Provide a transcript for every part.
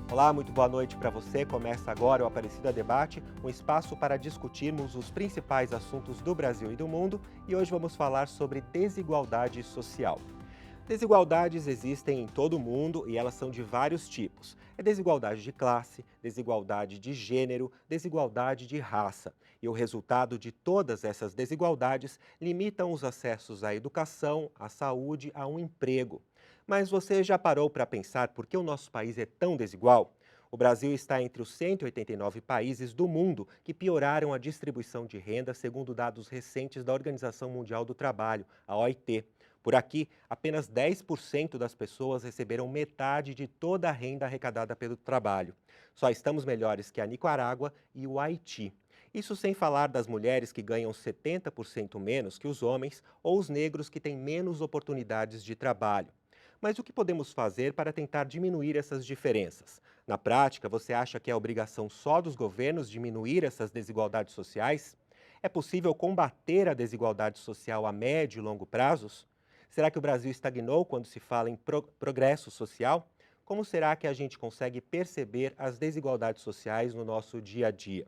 Olá, muito boa noite para você. Começa agora o Aparecida Debate, um espaço para discutirmos os principais assuntos do Brasil e do mundo, e hoje vamos falar sobre desigualdade social. Desigualdades existem em todo o mundo e elas são de vários tipos. É desigualdade de classe, desigualdade de gênero, desigualdade de raça. E o resultado de todas essas desigualdades limitam os acessos à educação, à saúde, a um emprego. Mas você já parou para pensar por que o nosso país é tão desigual? O Brasil está entre os 189 países do mundo que pioraram a distribuição de renda, segundo dados recentes da Organização Mundial do Trabalho, a OIT. Por aqui, apenas 10% das pessoas receberam metade de toda a renda arrecadada pelo trabalho. Só estamos melhores que a Nicarágua e o Haiti. Isso sem falar das mulheres que ganham 70% menos que os homens ou os negros que têm menos oportunidades de trabalho. Mas o que podemos fazer para tentar diminuir essas diferenças? Na prática, você acha que é obrigação só dos governos diminuir essas desigualdades sociais? É possível combater a desigualdade social a médio e longo prazos? Será que o Brasil estagnou quando se fala em progresso social? Como será que a gente consegue perceber as desigualdades sociais no nosso dia a dia?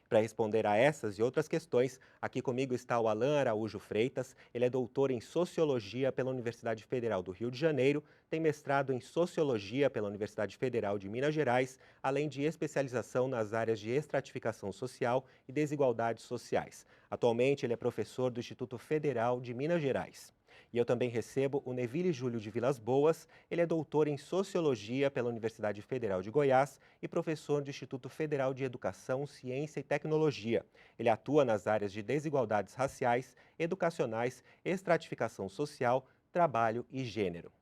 Para responder a essas e outras questões, aqui comigo está o Alan Araújo Freitas. Ele é doutor em Sociologia pela Universidade Federal do Rio de Janeiro, tem mestrado em Sociologia pela Universidade Federal de Minas Gerais, além de especialização nas áreas de estratificação social e desigualdades sociais. Atualmente, ele é professor do Instituto Federal de Minas Gerais. E eu também recebo o Neville Júlio de Vilas Boas. Ele é doutor em Sociologia pela Universidade Federal de Goiás e professor do Instituto Federal de Educação, Ciência e Tecnologia. Ele atua nas áreas de desigualdades raciais, educacionais, estratificação social, trabalho e gênero.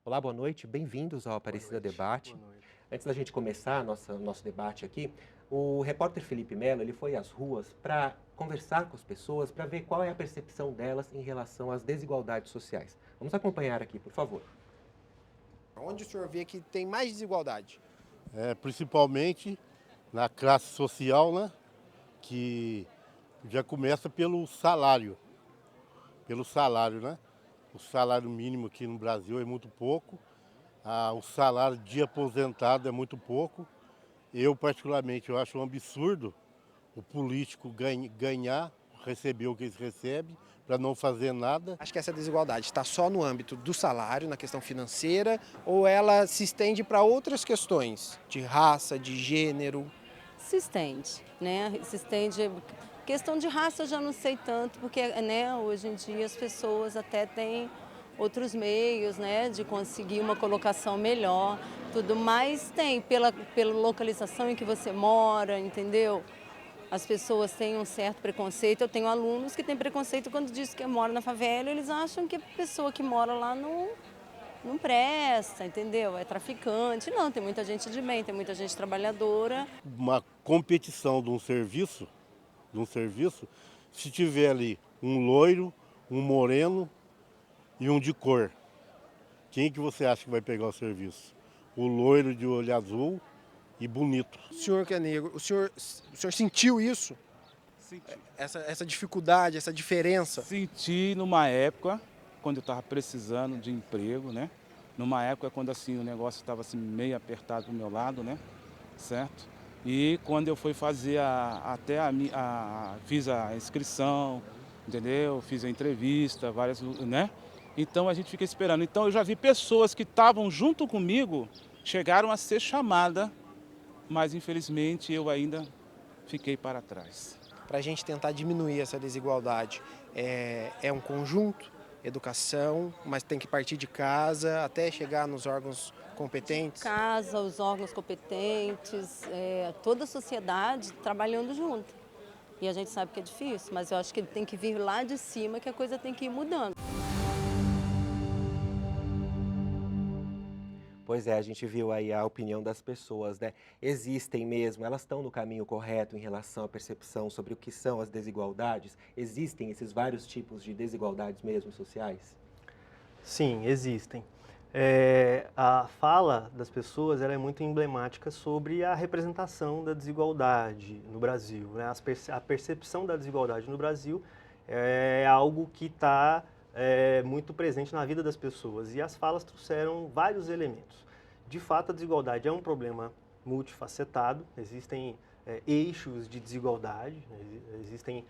Olá, boa noite, bem-vindos ao Aparecida Debate. Boa noite. Antes da gente começar nosso debate aqui, o repórter Felipe Melo ele foi às ruas para conversar com as pessoas, para ver qual é a percepção delas em relação às desigualdades sociais. Vamos acompanhar aqui, por favor. Onde o senhor vê que tem mais desigualdade? Principalmente na classe social, né? Que já começa pelo salário, né? O salário mínimo aqui no Brasil é muito pouco, o salário de aposentado é muito pouco. Eu, particularmente, eu acho um absurdo o político ganhar, receber o que ele recebe, para não fazer nada. Acho que essa desigualdade está só no âmbito do salário, na questão financeira, ou ela se estende para outras questões de raça, de gênero? Se estende, né? Se estende. Questão de raça eu já não sei tanto, porque né, hoje em dia as pessoas até têm outros meios, né, de conseguir uma colocação melhor, tudo mais tem pela localização em que você mora, entendeu? As pessoas têm um certo preconceito. Eu tenho alunos que têm preconceito quando diz que mora na favela, eles acham que a pessoa que mora lá não presta, entendeu? É traficante. Não, tem muita gente de bem, tem muita gente trabalhadora. Uma competição de um serviço, se tiver ali um loiro, um moreno e um de cor, quem que você acha que vai pegar o serviço? O loiro de olho azul e bonito. O senhor que é negro, o senhor sentiu isso? Senti. Essa dificuldade, essa diferença? Senti numa época, quando eu estava precisando de emprego, né? Numa época quando assim, o negócio estava assim, meio apertado do meu lado, né? Certo? E quando eu fui fazer fiz a inscrição, entendeu? Fiz a entrevista, várias, né? Então a gente fica esperando. Então eu já vi pessoas que estavam junto comigo, chegaram a ser chamadas, mas infelizmente eu ainda fiquei para trás. Para a gente tentar diminuir essa desigualdade, é um conjunto, educação, mas tem que partir de casa até chegar nos órgãos competentes? Casa, os órgãos competentes, toda a sociedade trabalhando junto. E a gente sabe que é difícil, mas eu acho que ele tem que vir lá de cima, que a coisa tem que ir mudando. Pois é, a gente viu aí a opinião das pessoas, né? Existem mesmo, elas estão no caminho correto em relação à percepção sobre o que são as desigualdades? Existem esses vários tipos de desigualdades mesmo sociais? Sim, existem. A fala das pessoas ela é muito emblemática sobre a representação da desigualdade no Brasil, né? A percepção da desigualdade no Brasil é algo que está muito presente na vida das pessoas e as falas trouxeram vários elementos. De fato, a desigualdade é um problema multifacetado, existem eixos de desigualdade, né? Existem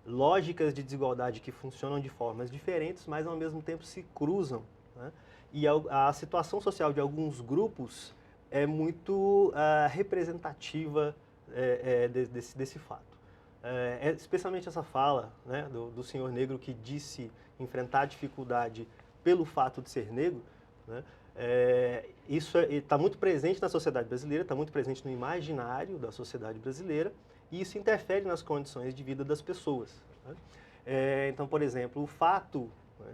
lógicas de desigualdade que funcionam de formas diferentes, mas ao mesmo tempo se cruzam, né? E a situação social de alguns grupos é muito representativa desse fato. Especialmente essa fala, né, do senhor negro que disse enfrentar a dificuldade pelo fato de ser negro, né? Isso está muito presente na sociedade brasileira, está muito presente no imaginário da sociedade brasileira, e isso interfere nas condições de vida das pessoas, né? Então, por exemplo, o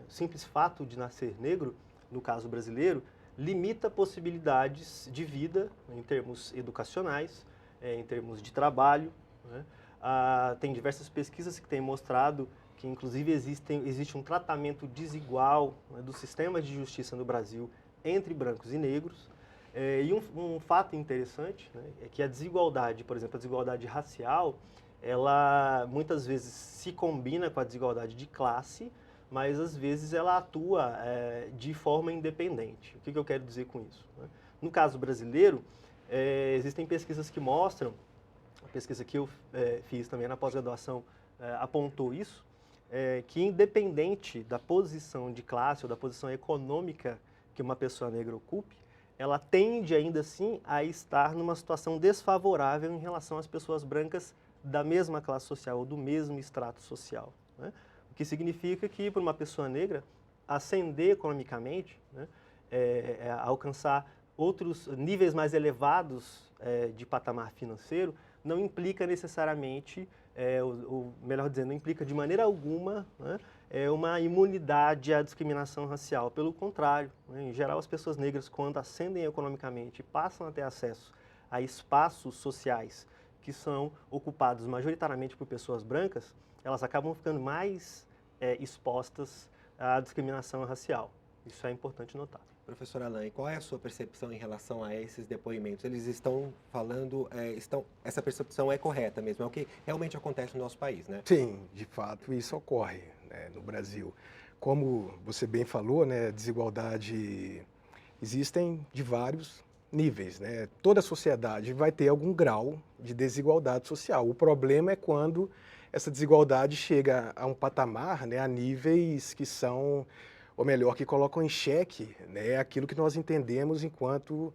simples fato de nascer negro, no caso brasileiro, limita possibilidades de vida em termos educacionais, em termos de trabalho, né? Tem diversas pesquisas que têm mostrado que, inclusive, existe um tratamento desigual, né, do sistema de justiça no Brasil entre brancos e negros. E um fato interessante, né, é que a desigualdade, por exemplo, a desigualdade racial, ela muitas vezes se combina com a desigualdade de classe, mas às vezes ela atua de forma independente. O que eu quero dizer com isso, né? No caso brasileiro, existem pesquisas que mostram, a pesquisa que eu fiz também na pós-graduação apontou isso, que independente da posição de classe ou da posição econômica que uma pessoa negra ocupe, ela tende ainda assim a estar numa situação desfavorável em relação às pessoas brancas da mesma classe social ou do mesmo extrato social, né? O que significa que para uma pessoa negra ascender economicamente, né, alcançar outros níveis mais elevados de patamar financeiro, não implica necessariamente, ou melhor dizendo, não implica de maneira alguma, né, uma imunidade à discriminação racial. Pelo contrário, né, em geral, as pessoas negras, quando ascendem economicamente e passam a ter acesso a espaços sociais que são ocupados majoritariamente por pessoas brancas, elas acabam ficando mais expostas à discriminação racial. Isso é importante notar. Professor Alain, qual é a sua percepção em relação a esses depoimentos? Eles estão falando, essa percepção é correta mesmo, é o que realmente acontece no nosso país, né? Sim, de fato, isso ocorre, né, no Brasil. Como você bem falou, né, desigualdade existem de vários níveis, né? Toda sociedade vai ter algum grau de desigualdade social. O problema é quando essa desigualdade chega a um patamar, né, a níveis que são, ou melhor, que colocam em xeque, né, aquilo que nós entendemos enquanto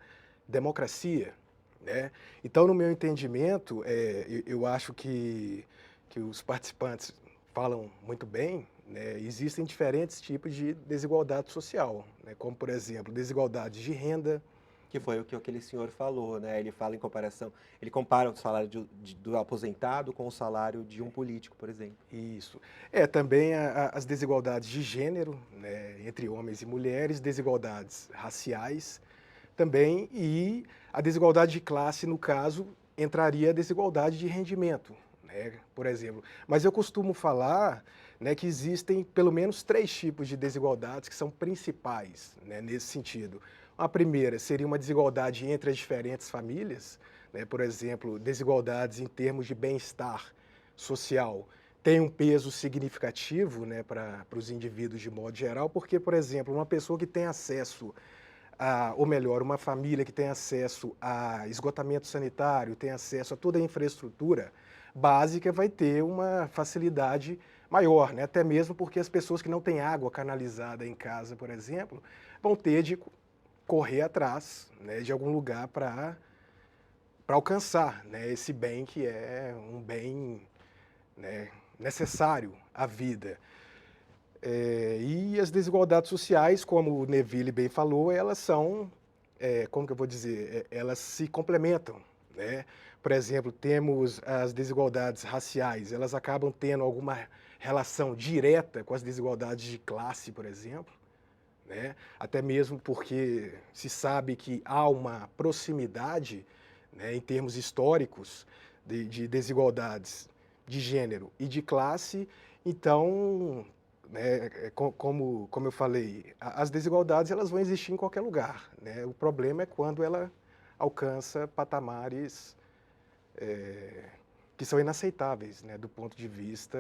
democracia, né? Então, no meu entendimento, eu acho que os participantes falam muito bem, né? Existem diferentes tipos de desigualdade social, né? Como, por exemplo, desigualdade de renda. Que foi o que aquele senhor falou, né? Ele fala em comparação, ele compara o salário do aposentado com o salário de um político, por exemplo. Isso. Também as desigualdades de gênero, né, entre homens e mulheres, desigualdades raciais também, e a desigualdade de classe, no caso, entraria a desigualdade de rendimento, né, por exemplo. Mas eu costumo falar, né, que existem pelo menos 3 tipos de desigualdades que são principais, né, nesse sentido. A primeira seria uma desigualdade entre as diferentes famílias, né, por exemplo, desigualdades em termos de bem-estar social tem um peso significativo, né, para os indivíduos de modo geral, porque, por exemplo, uma pessoa que tem acesso ou melhor, uma família que tem acesso a esgotamento sanitário, tem acesso a toda a infraestrutura básica, vai ter uma facilidade maior, né? Até mesmo porque as pessoas que não têm água canalizada em casa, por exemplo, vão ter de correr atrás, né, de algum lugar para alcançar, né, esse bem que é um bem, né, necessário à vida. E as desigualdades sociais, como o Neville bem falou, elas são, como que eu vou dizer, elas se complementam, né? Por exemplo, temos as desigualdades raciais, elas acabam tendo alguma relação direta com as desigualdades de classe, por exemplo, né? Até mesmo porque se sabe que há uma proximidade, né, em termos históricos de desigualdades de gênero e de classe. Então, né, como eu falei, as desigualdades elas vão existir em qualquer lugar, né? O problema é quando ela alcança patamares que são inaceitáveis, né, do ponto de vista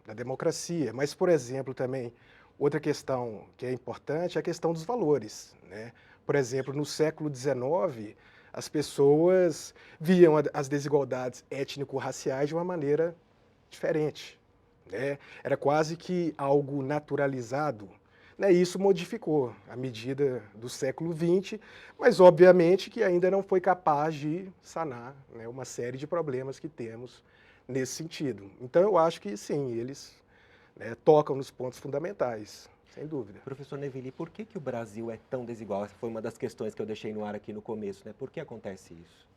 da democracia. Mas, por exemplo, também, outra questão que é importante é a questão dos valores, né? Por exemplo, no século XIX, as pessoas viam as desigualdades étnico-raciais de uma maneira diferente, né? Era quase que algo naturalizado, né? Isso modificou à medida do século XX, mas obviamente que ainda não foi capaz de sanar, né, uma série de problemas que temos nesse sentido. Então eu acho que sim, eles, né, tocam nos pontos fundamentais, sem dúvida. Professor Nevilly, por que que o Brasil é tão desigual? Essa foi uma das questões que eu deixei no ar aqui no começo, né? Por que acontece isso?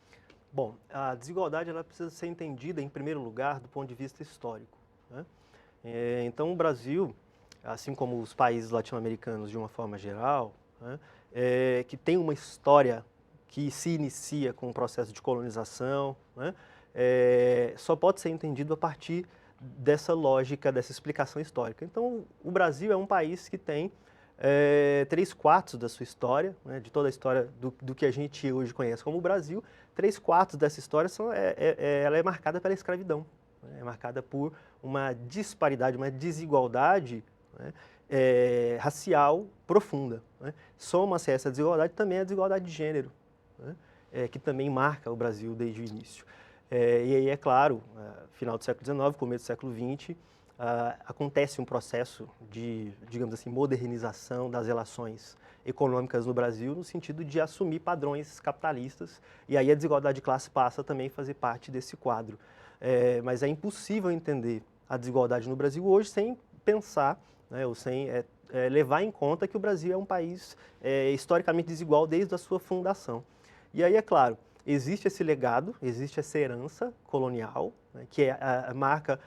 Bom, a desigualdade ela precisa ser entendida, em primeiro lugar, do ponto de vista histórico, né? Então, o Brasil, assim como os países latino-americanos de uma forma geral, né, que tem uma história que se inicia com o processo de colonização, né, só pode ser entendido a partir dessa lógica, dessa explicação histórica. Então, o Brasil é um país que tem 3/4 da sua história, né, de toda a história do que a gente hoje conhece como o Brasil, 3/4 dessa história ela é marcada pela escravidão, né, é marcada por uma disparidade, uma desigualdade, né, racial profunda, né. Soma-se a essa desigualdade também a desigualdade de gênero, né, que também marca o Brasil desde o início. E aí, é claro, final do século XIX, começo do século XX, acontece um processo de, digamos assim, modernização das relações econômicas no Brasil, no sentido de assumir padrões capitalistas, e aí a desigualdade de classe passa também a fazer parte desse quadro. Mas é impossível entender a desigualdade no Brasil hoje sem pensar, né, ou sem levar em conta que o Brasil é um país historicamente desigual desde a sua fundação. E aí, é claro, existe esse legado, existe essa herança colonial, né, que marca,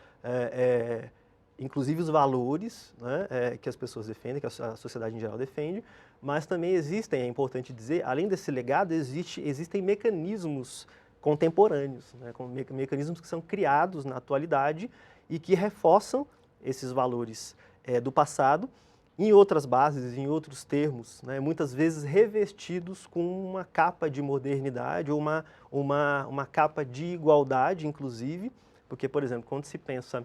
inclusive, os valores, né, que as pessoas defendem, que a sociedade em geral defende, mas também existem, é importante dizer, além desse legado, existem mecanismos contemporâneos, né, mecanismos que são criados na atualidade e que reforçam esses valores do passado, em outras bases, em outros termos, né, muitas vezes revestidos com uma capa de modernidade ou uma capa de igualdade, inclusive, porque, por exemplo, quando se pensa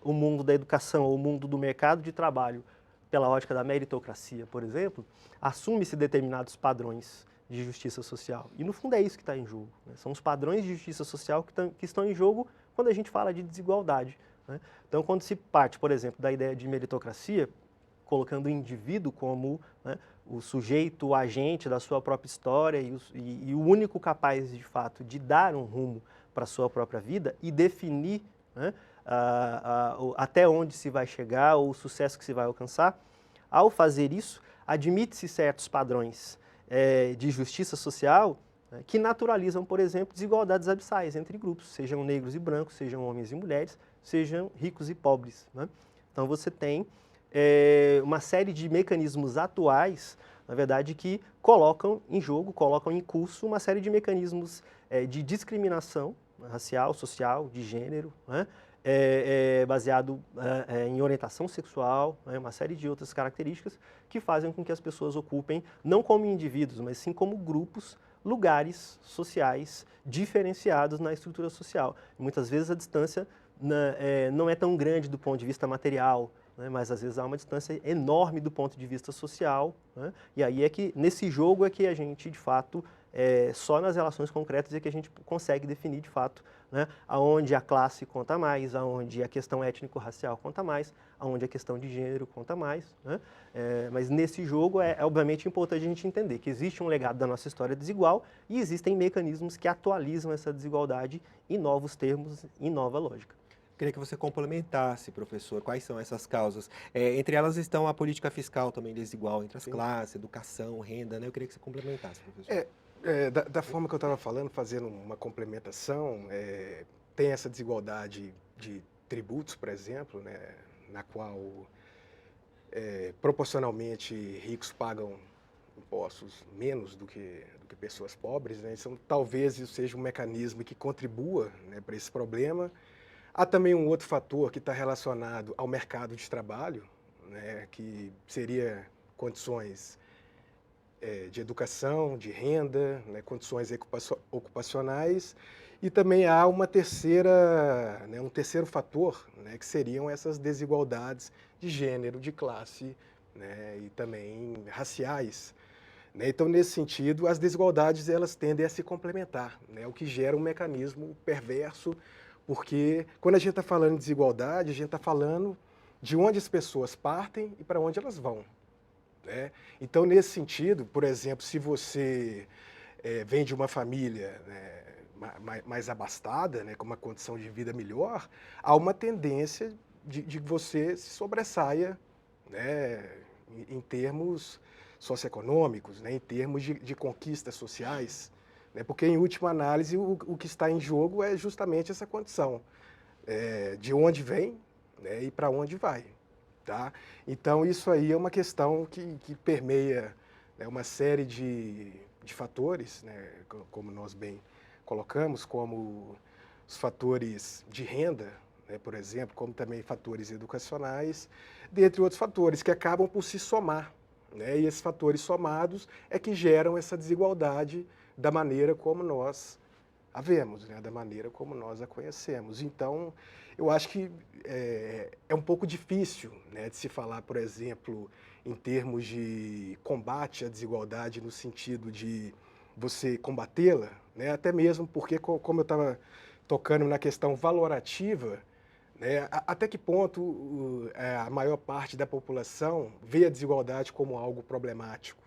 o mundo da educação ou o mundo do mercado de trabalho pela ótica da meritocracia, por exemplo, assume-se determinados padrões de justiça social. E, no fundo, é isso que está em jogo, né? São os padrões de justiça social que estão em jogo quando a gente fala de desigualdade, né? Então, quando se parte, por exemplo, da ideia de meritocracia, colocando o indivíduo como, né, o sujeito, o agente da sua própria história e o único capaz, de fato, de dar um rumo para a sua própria vida e definir, né, até onde se vai chegar ou o sucesso que se vai alcançar, ao fazer isso, admite-se certos padrões de justiça social, né, que naturalizam, por exemplo, desigualdades abissais entre grupos, sejam negros e brancos, sejam homens e mulheres, sejam ricos e pobres, né? Então você tem uma série de mecanismos atuais, na verdade, que colocam em jogo, colocam em curso uma série de mecanismos de discriminação racial, social, de gênero, né? Baseado em orientação sexual, né? Uma série de outras características que fazem com que as pessoas ocupem, não como indivíduos, mas sim como grupos, lugares sociais diferenciados na estrutura social. Muitas vezes a distância não é tão grande do ponto de vista material, né, mas às vezes há uma distância enorme do ponto de vista social, né, e aí é que, nesse jogo, é que a gente, de fato, só nas relações concretas é que a gente consegue definir, de fato, né, aonde a classe conta mais, aonde a questão étnico-racial conta mais, aonde a questão de gênero conta mais, né, mas nesse jogo é obviamente importante a gente entender que existe um legado da nossa história desigual e existem mecanismos que atualizam essa desigualdade em novos termos, em nova lógica. Queria que você complementasse, professor, quais são essas causas. Entre elas estão a política fiscal também desigual entre as classes, educação, renda, né? Eu queria que você complementasse, professor. Da forma que eu estava falando, fazendo uma complementação, tem essa desigualdade de tributos, por exemplo, né, na qual proporcionalmente ricos pagam impostos menos do que pessoas pobres, né? Então, talvez isso seja um mecanismo que contribua, né, para esse problema. Há também um outro fator que está relacionado ao mercado de trabalho, né, que seria condições de educação, de renda, né, condições ocupacionais, e também há uma terceira, né, um terceiro fator, né, que seriam essas desigualdades de gênero, de classe, né, e também raciais, né. Então, nesse sentido, as desigualdades elas tendem a se complementar, né, o que gera um mecanismo perverso, porque quando a gente está falando de desigualdade, a gente está falando de onde as pessoas partem e para onde elas vão, né? Então, nesse sentido, por exemplo, se você vem de uma família, né, mais abastada, né, com uma condição de vida melhor, há uma tendência de que você se sobressaia, né, em termos socioeconômicos, né, em termos de conquistas sociais, né, porque, em última análise, o que está em jogo é justamente essa condição de onde vem, né, e para onde vai. Tá? Então, isso aí é uma questão que permeia, né, uma série de fatores, né, como nós bem colocamos, como os fatores de renda, né, por exemplo, como também fatores educacionais, dentre outros fatores que acabam por se somar, né, e esses fatores somados é que geram essa desigualdade da maneira como nós a vemos, né, da maneira como nós a conhecemos. Então, eu acho que é um pouco difícil, né, de se falar, por exemplo, em termos de combate à desigualdade no sentido de você combatê-la, né, até mesmo porque, como eu estava tocando na questão valorativa, né, até que ponto a maior parte da população vê a desigualdade como algo problemático,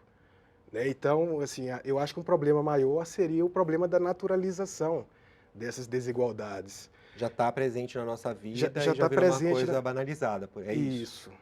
né? Então, assim, eu acho que um problema maior seria o problema da naturalização dessas desigualdades. Já está presente na nossa vida Já e já está virou uma presente coisa banalizada, é isso? Isso,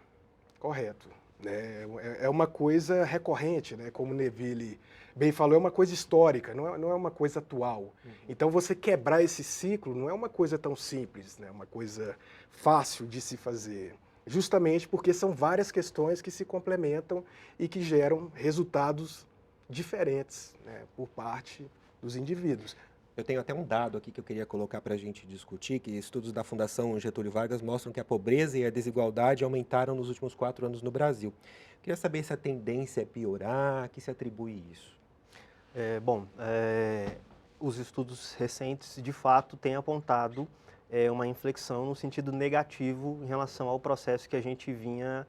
correto. Né? É uma coisa recorrente, né? Como Neville bem falou, é uma coisa histórica, não é uma coisa atual. Então, você quebrar esse ciclo não é uma coisa tão simples, né? Uma coisa fácil de se fazer. Justamente porque são várias questões que se complementam e que geram resultados diferentes, né, por parte dos indivíduos. Eu tenho até um dado aqui que eu queria colocar para a gente discutir, que estudos da Fundação Getúlio Vargas mostram que a pobreza e a desigualdade aumentaram nos últimos 4 anos no Brasil. Queria saber se a tendência é piorar, a que se atribui isso? Os estudos recentes, de fato, têm apontado uma inflexão no sentido negativo em relação ao processo que a gente vinha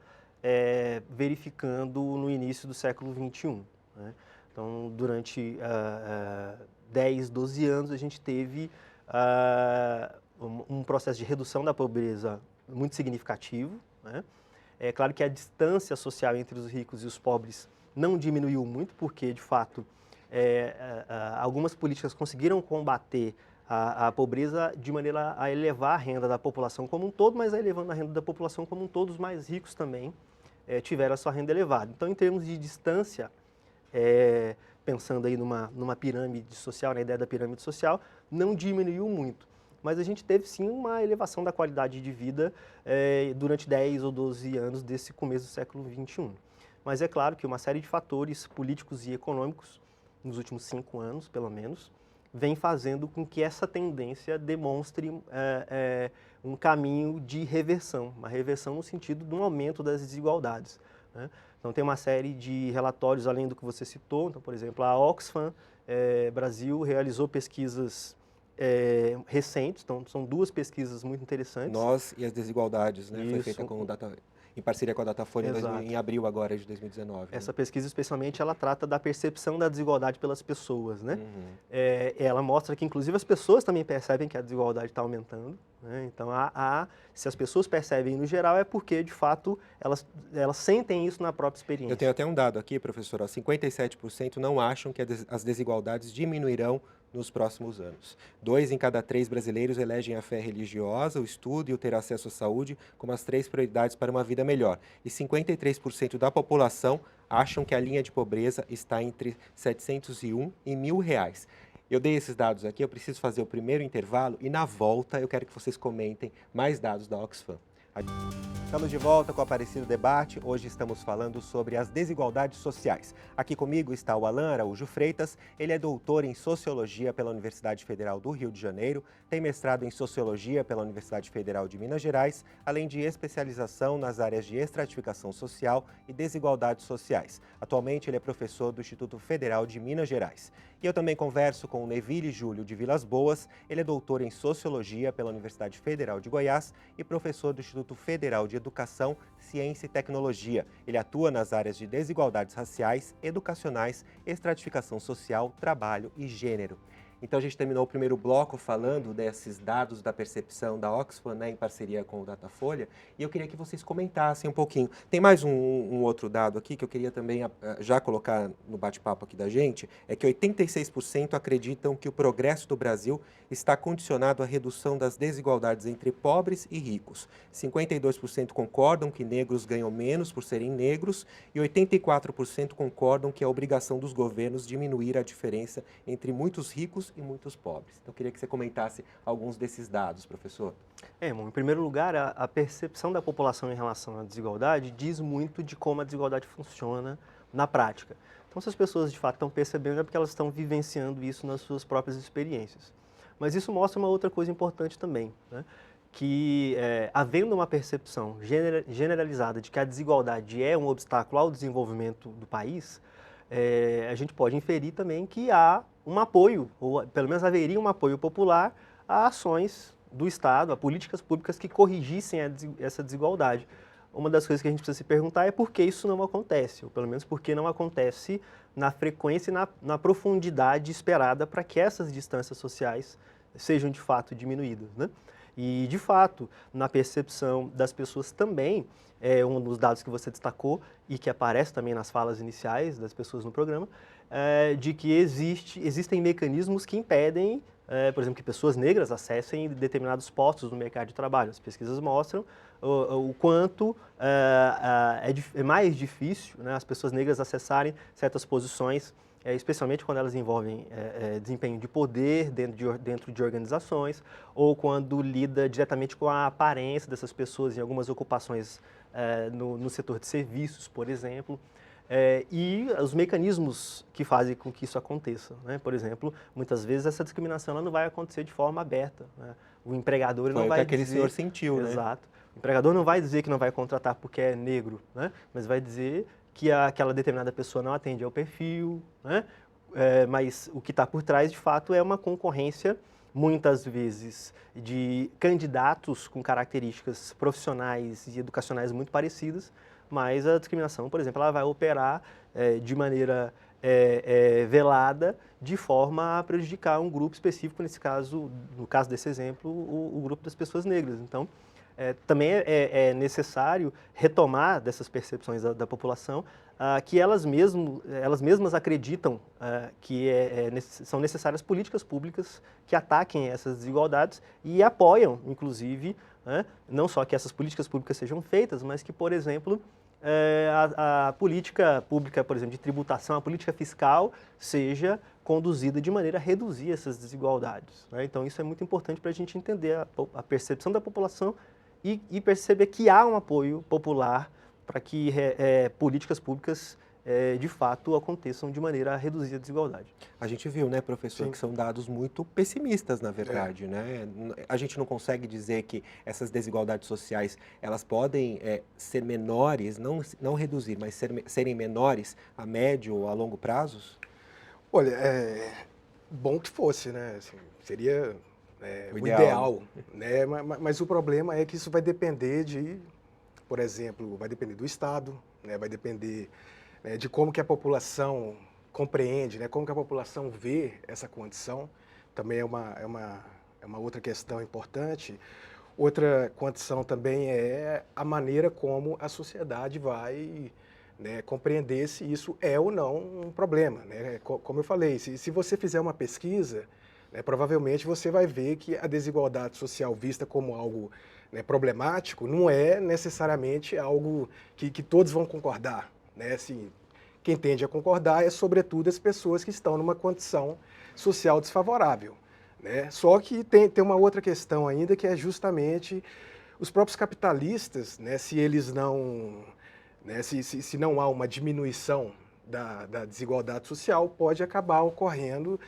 verificando no início do século XXI. Né? Então, durante 10, 12 anos, a gente teve um processo de redução da pobreza muito significativo. Né? É claro que a distância social entre os ricos e os pobres não diminuiu muito, porque, de fato, algumas políticas conseguiram combater a pobreza de maneira a elevar a renda da população como um todo, mas elevando a renda da população como um todo, os mais ricos também tiveram a sua renda elevada. Então, em termos de distância, pensando aí numa pirâmide social, na ideia da pirâmide social, não diminuiu muito. Mas a gente teve sim uma elevação da qualidade de vida durante 10 ou 12 anos desse começo do século XXI. Mas é claro que uma série de fatores políticos e econômicos, nos últimos 5 anos, pelo menos, vem fazendo com que essa tendência demonstre um caminho de reversão, uma reversão no sentido de um aumento das desigualdades. Né? Então, tem uma série de relatórios, além do que você citou. Então, por exemplo, a Oxfam Brasil realizou pesquisas recentes, então são 2 pesquisas muito interessantes. Nós e as desigualdades, né? Foi Isso. feita em parceria com a Datafolha Exato. em abril agora de 2019. Essa né? pesquisa, especialmente, ela trata da percepção da desigualdade pelas pessoas, né? Ela mostra que, inclusive, as pessoas também percebem que a desigualdade está aumentando, né? Então, se as pessoas percebem no geral, é porque, de fato, elas sentem isso na própria experiência. Eu tenho até um dado aqui, professor, 57% não acham que as desigualdades diminuirão nos próximos anos. 2 em cada 3 brasileiros elegem a fé religiosa, o estudo e o ter acesso à saúde como as 3 prioridades para uma vida melhor. E 53% da população acham que a linha de pobreza está entre 701 e R$1.000. Eu dei esses dados aqui, eu preciso fazer o primeiro intervalo e na volta eu quero que vocês comentem mais dados da Oxfam. Estamos de volta com o Aparecido Debate. Hoje estamos falando sobre as desigualdades sociais. Aqui comigo está o Alan Araújo Freitas. Ele é doutor em Sociologia pela Universidade Federal do Rio de Janeiro, tem mestrado em Sociologia pela Universidade Federal de Minas Gerais, além de especialização nas áreas de estratificação social e desigualdades sociais. Atualmente ele é professor do Instituto Federal de Minas Gerais. E eu também converso com o Neville Júlio de Vilas Boas. Ele é doutor em Sociologia pela Universidade Federal de Goiás e professor do Instituto Federal de Educação, Ciência e Tecnologia. Ele atua nas áreas de desigualdades raciais, educacionais, estratificação social, trabalho e gênero. Então a gente terminou o primeiro bloco falando desses dados da percepção da Oxfam, né, em parceria com o Datafolha, e eu queria que vocês comentassem um pouquinho. Tem mais um outro dado aqui que eu queria também já colocar no bate-papo aqui da gente, é que 86% acreditam que o progresso do Brasil está condicionado à redução das desigualdades entre pobres e ricos. 52% concordam que negros ganham menos por serem negros e 84% concordam que é obrigação dos governos diminuir a diferença entre muitos ricos e muitos pobres. Então, eu queria que você comentasse alguns desses dados, professor. Bom, em primeiro lugar, a percepção da população em relação à desigualdade diz muito de como a desigualdade funciona na prática. Então, se as pessoas de fato estão percebendo, é porque elas estão vivenciando isso nas suas próprias experiências. Mas isso mostra uma outra coisa importante também, né? Que havendo uma percepção generalizada de que a desigualdade é um obstáculo ao desenvolvimento do país, a gente pode inferir também que há um apoio, ou pelo menos haveria um apoio popular a ações do Estado, a políticas públicas que corrigissem essa desigualdade. Uma das coisas que a gente precisa se perguntar é por que isso não acontece, ou pelo menos por que não acontece na frequência e na profundidade esperada para que essas distâncias sociais sejam de fato diminuídas, né? E, de fato, na percepção das pessoas também, um dos dados que você destacou e que aparece também nas falas iniciais das pessoas no programa, de que existem mecanismos que impedem, por exemplo, que pessoas negras acessem determinados postos no mercado de trabalho. As pesquisas mostram o quanto é mais difícil, né, as pessoas negras acessarem certas posições, especialmente quando elas envolvem desempenho de poder dentro de organizações, ou quando lida diretamente com a aparência dessas pessoas em algumas ocupações no setor de serviços, por exemplo. E os mecanismos que fazem com que isso aconteça, né? Por exemplo, muitas vezes essa discriminação ela não vai acontecer de forma aberta, né? O empregador não vai dizer... aquele senhor sentiu, né? Exato. O empregador não vai dizer que não vai contratar porque é negro, né? Mas vai dizer que aquela determinada pessoa não atende ao perfil, né? Mas o que está por trás, de fato, é uma concorrência, muitas vezes, de candidatos com características profissionais e educacionais muito parecidas, mas a discriminação, por exemplo, ela vai operar de maneira velada, de forma a prejudicar um grupo específico, nesse caso, no caso desse exemplo, o grupo das pessoas negras. Então, também é necessário retomar dessas percepções da população que elas mesmas acreditam que são necessárias políticas públicas que ataquem essas desigualdades e apoiam, inclusive, né, não só que essas políticas públicas sejam feitas, mas que, por exemplo, a política pública, por exemplo, de tributação, a política fiscal seja conduzida de maneira a reduzir essas desigualdades, né? Então, isso é muito importante para a gente entender a percepção da população e perceber que há um apoio popular para que políticas públicas de fato aconteçam de maneira a reduzir a desigualdade. A gente viu, né, professor, Sim. que são dados muito pessimistas, na verdade, né? A gente não consegue dizer que essas desigualdades sociais, elas podem ser menores, não reduzir, mas serem menores a médio ou a longo prazos? Olha, bom que fosse, né? Assim, seria O o ideal. ideal, né? Mas o problema é que isso vai depender por exemplo, vai depender do Estado, né? Vai depender de como que a população compreende, né? Como que a população vê essa condição. Também é uma outra questão importante. Outra condição também é a maneira como a sociedade vai, né, compreender se isso é ou não um problema, né? Como eu falei, se você fizer uma pesquisa, né, provavelmente você vai ver que a desigualdade social vista como algo, né, problemático não é necessariamente algo que todos vão concordar, né? Assim, quem tende a concordar é, sobretudo, as pessoas que estão numa condição social desfavorável, né? Só que tem uma outra questão ainda, que é justamente os próprios capitalistas, né, se eles não, né, se não há uma diminuição da desigualdade social, pode acabar ocorrendo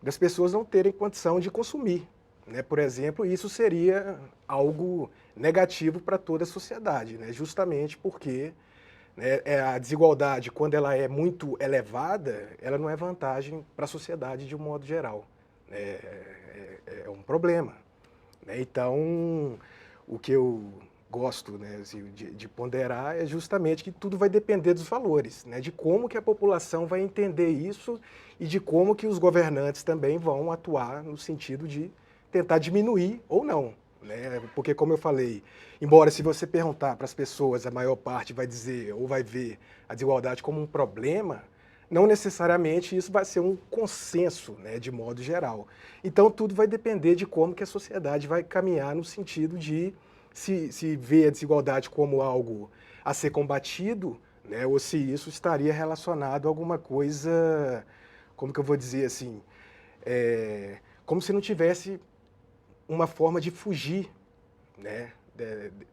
das pessoas não terem condição de consumir, né? Por exemplo, isso seria algo negativo para toda a sociedade, né? Justamente porque, né, a desigualdade, quando ela é muito elevada, ela não é vantagem para a sociedade de um modo geral. É um problema, né? Então, o que eu gosto, né, assim, de ponderar é justamente que tudo vai depender dos valores, né, de como que a população vai entender isso e de como que os governantes também vão atuar no sentido de tentar diminuir ou não, né? Porque, como eu falei, embora se você perguntar para as pessoas, a maior parte vai dizer ou vai ver a desigualdade como um problema, não necessariamente isso vai ser um consenso, né, de modo geral. Então, tudo vai depender de como que a sociedade vai caminhar no sentido de se vê a desigualdade como algo a ser combatido, né, ou se isso estaria relacionado a alguma coisa, como que eu vou dizer assim, como se não tivesse uma forma de fugir, né,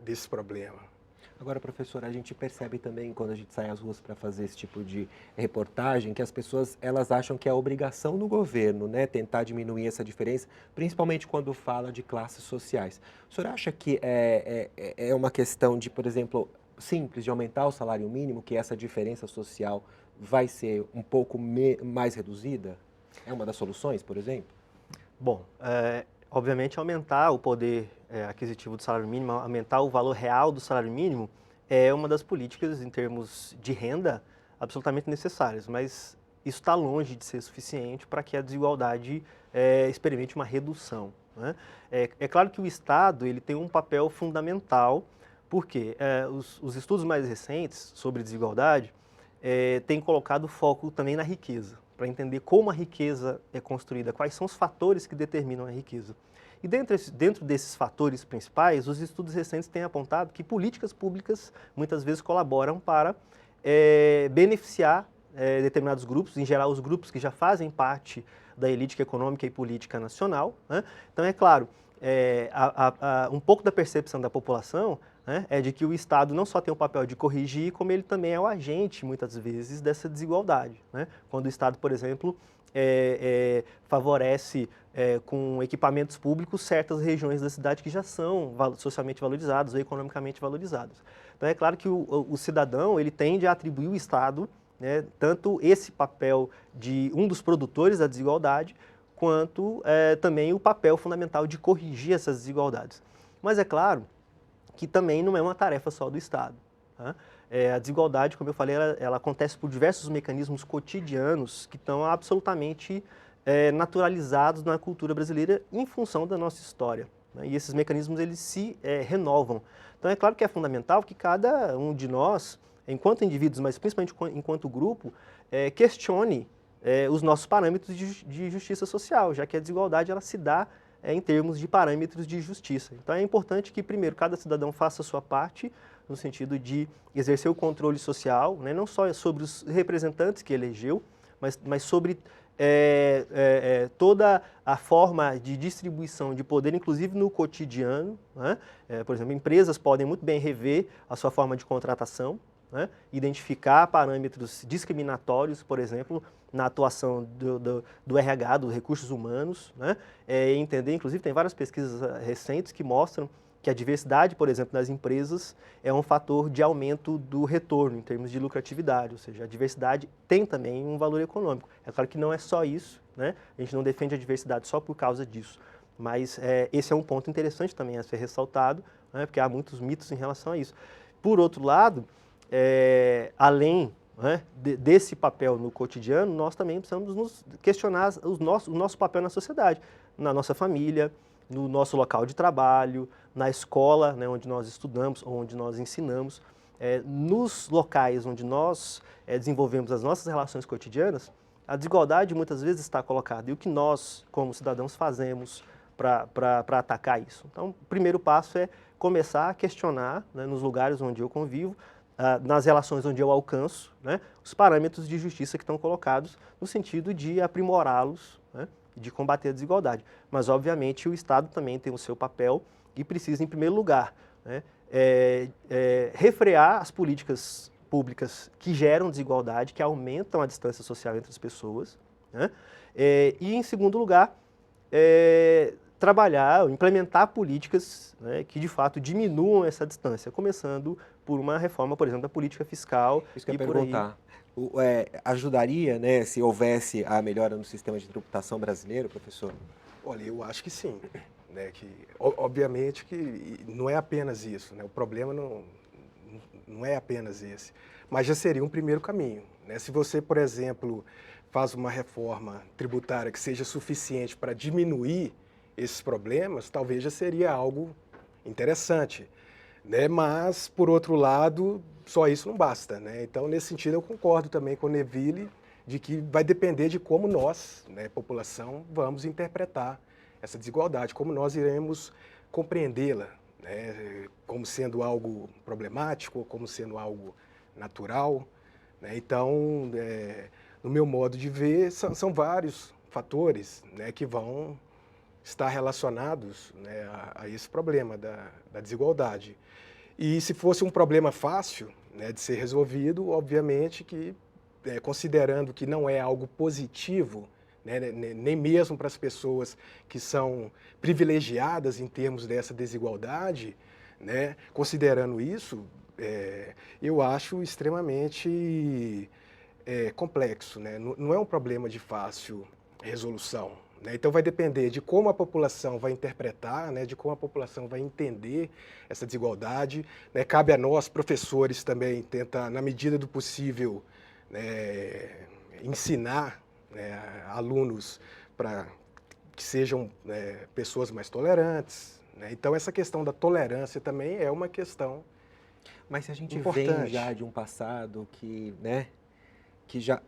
desse problema. Agora, professora, a gente percebe também, quando a gente sai às ruas para fazer esse tipo de reportagem, que as pessoas elas acham que é obrigação do governo, né, tentar diminuir essa diferença, principalmente quando fala de classes sociais. O senhor acha que é uma questão de, por exemplo, simples, de aumentar o salário mínimo, que essa diferença social vai ser um pouco mais reduzida? É uma das soluções, por exemplo? Bom, obviamente aumentar o poder aquisitivo do salário mínimo, aumentar o valor real do salário mínimo é uma das políticas em termos de renda absolutamente necessárias, mas isso está longe de ser suficiente para que a desigualdade experimente uma redução, né? É claro que o Estado ele tem um papel fundamental, porque os estudos mais recentes sobre desigualdade têm colocado foco também na riqueza, para entender como a riqueza é construída, quais são os fatores que determinam a riqueza. E dentro desses fatores principais, os estudos recentes têm apontado que políticas públicas muitas vezes colaboram para beneficiar determinados grupos, em geral os grupos que já fazem parte da elite econômica e política nacional, né? Então, é claro, um pouco da percepção da população, né, é de que o Estado não só tem o papel de corrigir, como ele também é o agente, muitas vezes, dessa desigualdade, né? Quando o Estado, por exemplo, favorece com equipamentos públicos certas regiões da cidade que já são socialmente valorizadas ou economicamente valorizadas. Então, é claro que o cidadão ele tende a atribuir ao Estado, né, tanto esse papel de um dos produtores da desigualdade, quanto também o papel fundamental de corrigir essas desigualdades. Mas é claro que também não é uma tarefa só do Estado, tá? A desigualdade, como eu falei, ela acontece por diversos mecanismos cotidianos que estão absolutamente naturalizados na cultura brasileira em função da nossa história, né? E esses mecanismos eles se renovam. Então é claro que é fundamental que cada um de nós, enquanto indivíduos, mas principalmente enquanto grupo, questione os nossos parâmetros de justiça social, já que a desigualdade ela se dá em termos de parâmetros de justiça. Então é importante que, primeiro, cada cidadão faça a sua parte, no sentido de exercer o controle social, né, não só sobre os representantes que elegeu, mas sobre toda a forma de distribuição de poder, inclusive no cotidiano, né? Por exemplo, empresas podem muito bem rever a sua forma de contratação, né? Identificar parâmetros discriminatórios, por exemplo, na atuação do RH, dos recursos humanos, né? Entender, inclusive, tem várias pesquisas recentes que mostram que a diversidade, por exemplo, nas empresas é um fator de aumento do retorno em termos de lucratividade, ou seja, a diversidade tem também um valor econômico. É claro que não é só isso, né? A gente não defende a diversidade só por causa disso, mas esse é um ponto interessante também a ser ressaltado, né? Porque há muitos mitos em relação a isso. Por outro lado, além, né, desse papel no cotidiano, nós também precisamos nos questionar o nosso papel na sociedade, na nossa família, no nosso local de trabalho, na escola, né, onde nós estudamos, onde nós ensinamos, nos locais onde nós desenvolvemos as nossas relações cotidianas, a desigualdade muitas vezes está colocada. E o que nós, como cidadãos, fazemos para atacar isso? Então, o primeiro passo é começar a questionar, né, nos lugares onde eu convivo, nas relações onde eu alcanço, né, os parâmetros de justiça que estão colocados no sentido de aprimorá-los, né, de combater a desigualdade. Mas, obviamente, o Estado também tem o seu papel e precisa, em primeiro lugar, né, refrear as políticas públicas que geram desigualdade, que aumentam a distância social entre as pessoas, né, e, em segundo lugar, trabalhar, implementar políticas, né, que de fato diminuam essa distância, começando por uma reforma, por exemplo, da política fiscal. Isso que eu e ia por aí. perguntar. Ajudaria, né, se houvesse a melhora no sistema de tributação brasileiro, professor? Olha, eu acho que sim, né, que, obviamente que não é apenas isso, né, o problema não é apenas esse, mas já seria um primeiro caminho, né? Se você, por exemplo, faz uma reforma tributária que seja suficiente para diminuir esses problemas, talvez já seria algo interessante, né? Mas, por outro lado, só isso não basta, né? Então, nesse sentido, eu concordo também com o Neville de que vai depender de como nós, né, população, vamos interpretar essa desigualdade, como nós iremos compreendê-la, né, como sendo algo problemático, como sendo algo natural, né? Então, no meu modo de ver, são vários fatores, né, que vão estar relacionados, né, a esse problema da desigualdade. E se fosse um problema fácil, né, de ser resolvido, obviamente que, considerando que não é algo positivo, né, nem mesmo para as pessoas que são privilegiadas em termos dessa desigualdade, né, considerando isso, eu acho extremamente complexo, né? Não é um problema de fácil resolução, né? Então vai depender de como a população vai interpretar, né, de como a população vai entender essa desigualdade, né? Cabe a nós, professores, também tentar, na medida do possível, né, ensinar, né, alunos para que sejam, pessoas mais tolerantes, né? Então essa questão da tolerância também é uma questão Mas se a gente importante. vem já de um passado que, né, que já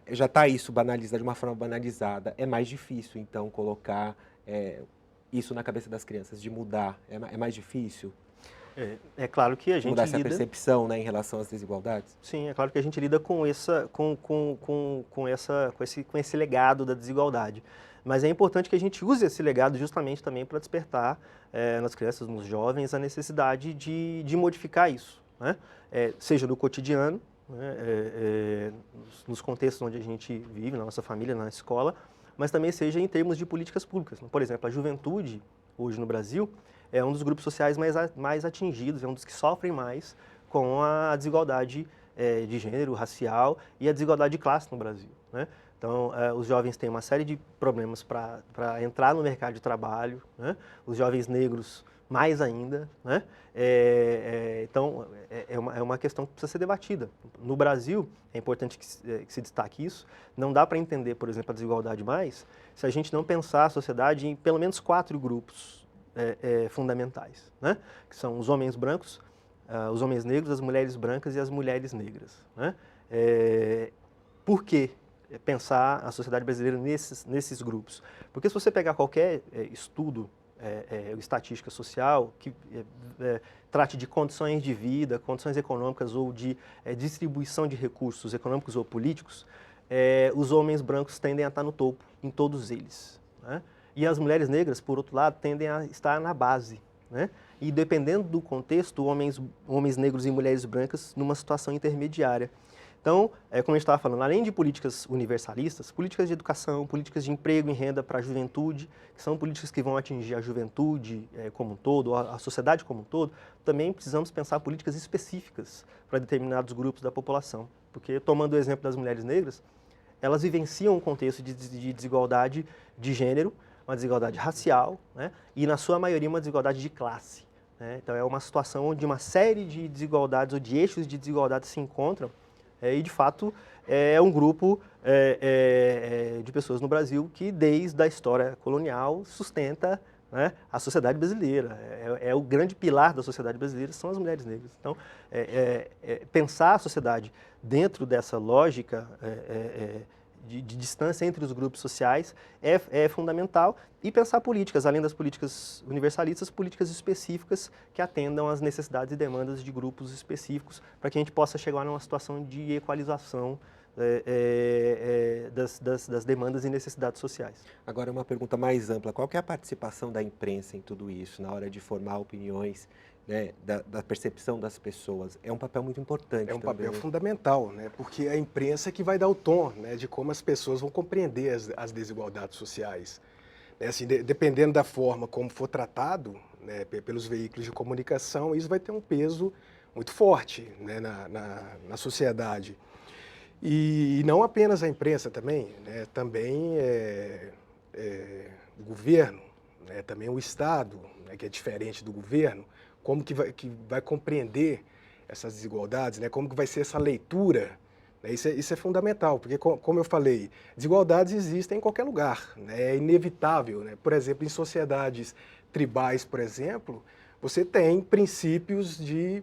está isso banalizado, de uma forma banalizada, é mais difícil, então, colocar isso na cabeça das crianças, de mudar, é mais difícil? É claro que a gente Mudar essa lida... percepção, né, em relação às desigualdades? Sim, é claro que a gente lida com esse legado da desigualdade. Mas é importante que a gente use esse legado justamente também para despertar nas crianças, nos jovens, a necessidade de modificar isso, né? Seja no cotidiano, né, nos contextos onde a gente vive, na nossa família, na escola, mas também seja em termos de políticas públicas. Por exemplo, a juventude, hoje no Brasil, é um dos grupos sociais mais atingidos, é um dos que sofrem mais com a desigualdade de gênero, racial e a desigualdade de classe no Brasil, né? Então, os jovens têm uma série de problemas para entrar no mercado de trabalho, né? Os jovens negros mais ainda, né? Então, é uma questão que precisa ser debatida. No Brasil, é importante que se destaque isso, não dá para entender, por exemplo, a desigualdade mais se a gente não pensar a sociedade em pelo menos 4 grupos fundamentais, né? Que são os homens brancos, os homens negros, as mulheres brancas e as mulheres negras, né? Por quê pensar a sociedade brasileira nesses grupos? Porque se você pegar qualquer estudo, estatística social, que trate de condições de vida, condições econômicas ou de distribuição de recursos econômicos ou políticos, os homens brancos tendem a estar no topo em todos eles, né? E as mulheres negras, por outro lado, tendem a estar na base, né? E dependendo do contexto, homens negros e mulheres brancas numa situação intermediária. Então, como a gente estava falando, além de políticas universalistas, políticas de educação, políticas de emprego e renda para a juventude, que são políticas que vão atingir a juventude como um todo, a sociedade como um todo, também precisamos pensar políticas específicas para determinados grupos da população. Porque, tomando o exemplo das mulheres negras, elas vivenciam um contexto de desigualdade de gênero, uma desigualdade racial, né? E, na sua maioria, uma desigualdade de classe, né? Então, é uma situação onde uma série de desigualdades ou de eixos de desigualdade se encontram e, de fato, é um grupo de pessoas no Brasil que, desde a história colonial, sustenta, né, a sociedade brasileira. O grande pilar da sociedade brasileira são as mulheres negras. Então, pensar a sociedade dentro dessa lógica de distância entre os grupos sociais é fundamental, e pensar políticas, além das políticas universalistas, políticas específicas que atendam às necessidades e demandas de grupos específicos, para que a gente possa chegar numa situação de equalização das demandas e necessidades sociais. Agora, uma pergunta mais ampla. Qual que é a participação da imprensa em tudo isso, na hora de formar opiniões, né, da percepção das pessoas? É um papel muito importante É um também, papel né? fundamental, né? Porque é a imprensa que vai dar o tom, né, de como as pessoas vão compreender as desigualdades sociais. Né? Assim, dependendo da forma como for tratado, né, pelos veículos de comunicação, isso vai ter um peso muito forte, né, na sociedade. E não apenas a imprensa também, né? Também o governo, né? Também o Estado, né? Que é diferente do governo, como que vai compreender essas desigualdades, né? Como que vai ser essa leitura, né? Isso é fundamental, porque como eu falei, desigualdades existem em qualquer lugar, né? É inevitável, né? Por exemplo, em sociedades tribais, por exemplo, você tem princípios de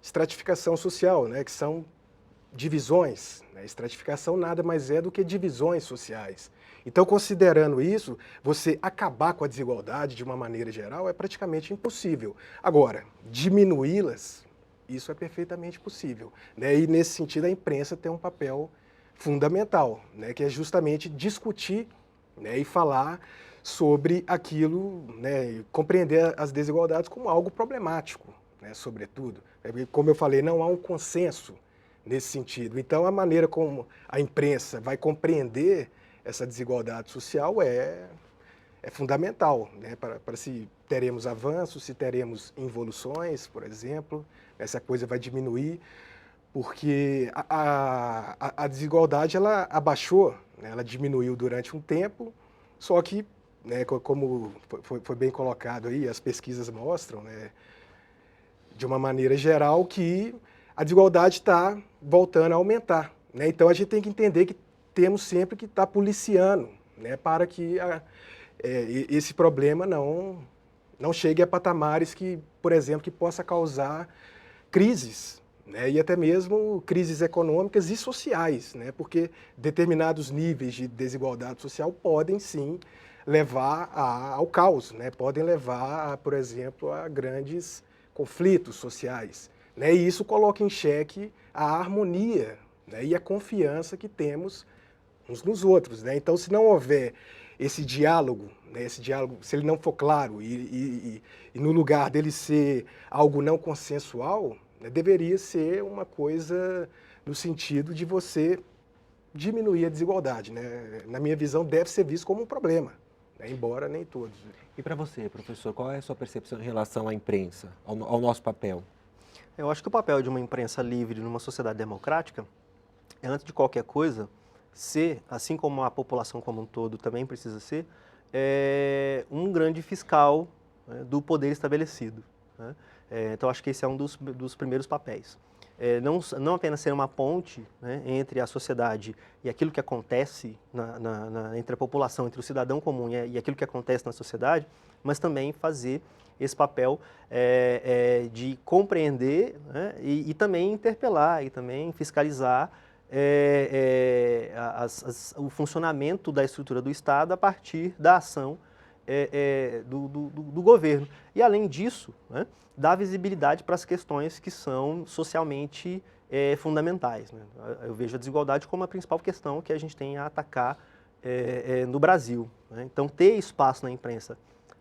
estratificação social, né? Que são divisões, né? Estratificação nada mais é do que divisões sociais. Então, considerando isso, você acabar com a desigualdade de uma maneira geral é praticamente impossível. Agora, diminuí-las, isso é perfeitamente possível, né? E nesse sentido a imprensa tem um papel fundamental, né? Que é justamente discutir, né? E falar sobre aquilo, né? E compreender as desigualdades como algo problemático, né? Sobretudo. Como eu falei, não há um consenso nesse sentido. Então, a maneira como a imprensa vai compreender essa desigualdade social é fundamental, né? Para se teremos avanços, se teremos involuções, por exemplo, essa coisa vai diminuir, porque a desigualdade ela abaixou, né? Ela diminuiu durante um tempo, só que, né, como foi bem colocado aí, as pesquisas mostram, né, de uma maneira geral, que a desigualdade está voltando a aumentar, né? Então a gente tem que entender que temos sempre que estar policiando, né, para que esse problema não chegue a patamares que, por exemplo, que possa causar crises, né, e até mesmo crises econômicas e sociais, né, porque determinados níveis de desigualdade social podem sim levar ao caos, né, podem levar, por exemplo, a grandes conflitos sociais, né, e isso coloca em xeque a harmonia, né, e a confiança que temos uns nos outros, né? Então, se não houver esse diálogo, né, se ele não for claro e no lugar dele ser algo não consensual, né, deveria ser uma coisa no sentido de você diminuir a desigualdade, né? Na minha visão, deve ser visto como um problema, né, embora nem todos. E para você, professor, qual é a sua percepção em relação à imprensa, ao nosso papel? Eu acho que o papel de uma imprensa livre numa sociedade democrática é, antes de qualquer coisa, ser, assim como a população como um todo também precisa ser, um grande fiscal, né, do poder estabelecido, né? Então, acho que esse é um dos primeiros papéis. Não apenas ser uma ponte, né, entre a sociedade e aquilo que acontece entre a população, entre o cidadão comum e aquilo que acontece na sociedade, mas também fazer esse papel de compreender, né, e também interpelar, e também fiscalizar o funcionamento da estrutura do Estado a partir da ação do governo. E, além disso, né, dar visibilidade para as questões que são socialmente fundamentais, né? Eu vejo a desigualdade como a principal questão que a gente tem a atacar no Brasil, né? Então, ter espaço na imprensa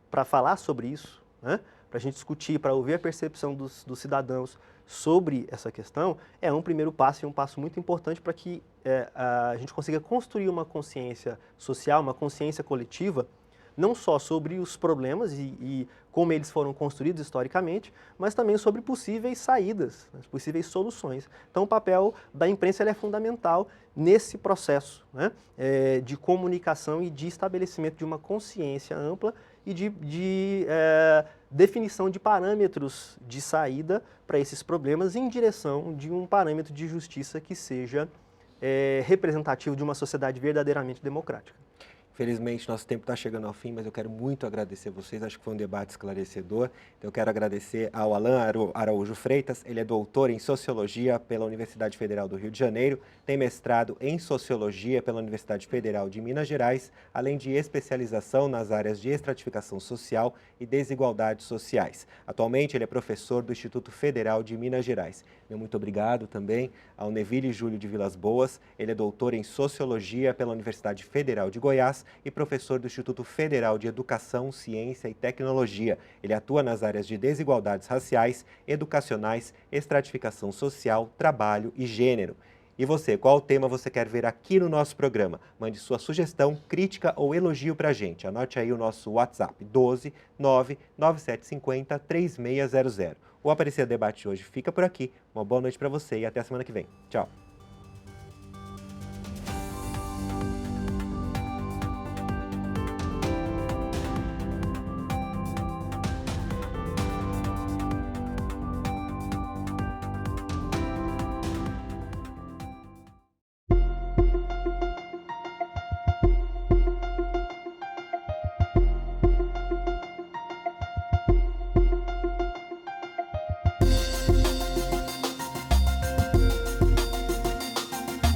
para falar sobre isso, né, para a gente discutir, para ouvir a percepção dos cidadãos sobre essa questão, é um primeiro passo e um passo muito importante para que a gente consiga construir uma consciência social, uma consciência coletiva, não só sobre os problemas e como eles foram construídos historicamente, mas também sobre possíveis saídas, né, possíveis soluções. Então, o papel da imprensa é fundamental nesse processo, né, de comunicação e de estabelecimento de uma consciência ampla e de definição de parâmetros de saída para esses problemas em direção de um parâmetro de justiça que seja representativo de uma sociedade verdadeiramente democrática. Infelizmente, nosso tempo está chegando ao fim, mas eu quero muito agradecer vocês. Acho que foi um debate esclarecedor. Então, eu quero agradecer ao Alan Araújo Freitas. Ele é doutor em Sociologia pela Universidade Federal do Rio de Janeiro, tem mestrado em Sociologia pela Universidade Federal de Minas Gerais, além de especialização nas áreas de estratificação social e desigualdades sociais. Atualmente, ele é professor do Instituto Federal de Minas Gerais. Meu muito obrigado também ao Neville Júlio de Vilas Boas. Ele é doutor em Sociologia pela Universidade Federal de Goiás e professor do Instituto Federal de Educação, Ciência e Tecnologia. Ele atua nas áreas de desigualdades raciais, educacionais, estratificação social, trabalho e gênero. E você, qual tema você quer ver aqui no nosso programa? Mande sua sugestão, crítica ou elogio para a gente. Anote aí o nosso WhatsApp, 12 99750 3600. O Aparecida Debate de hoje fica por aqui. Uma boa noite para você e até a semana que vem. Tchau!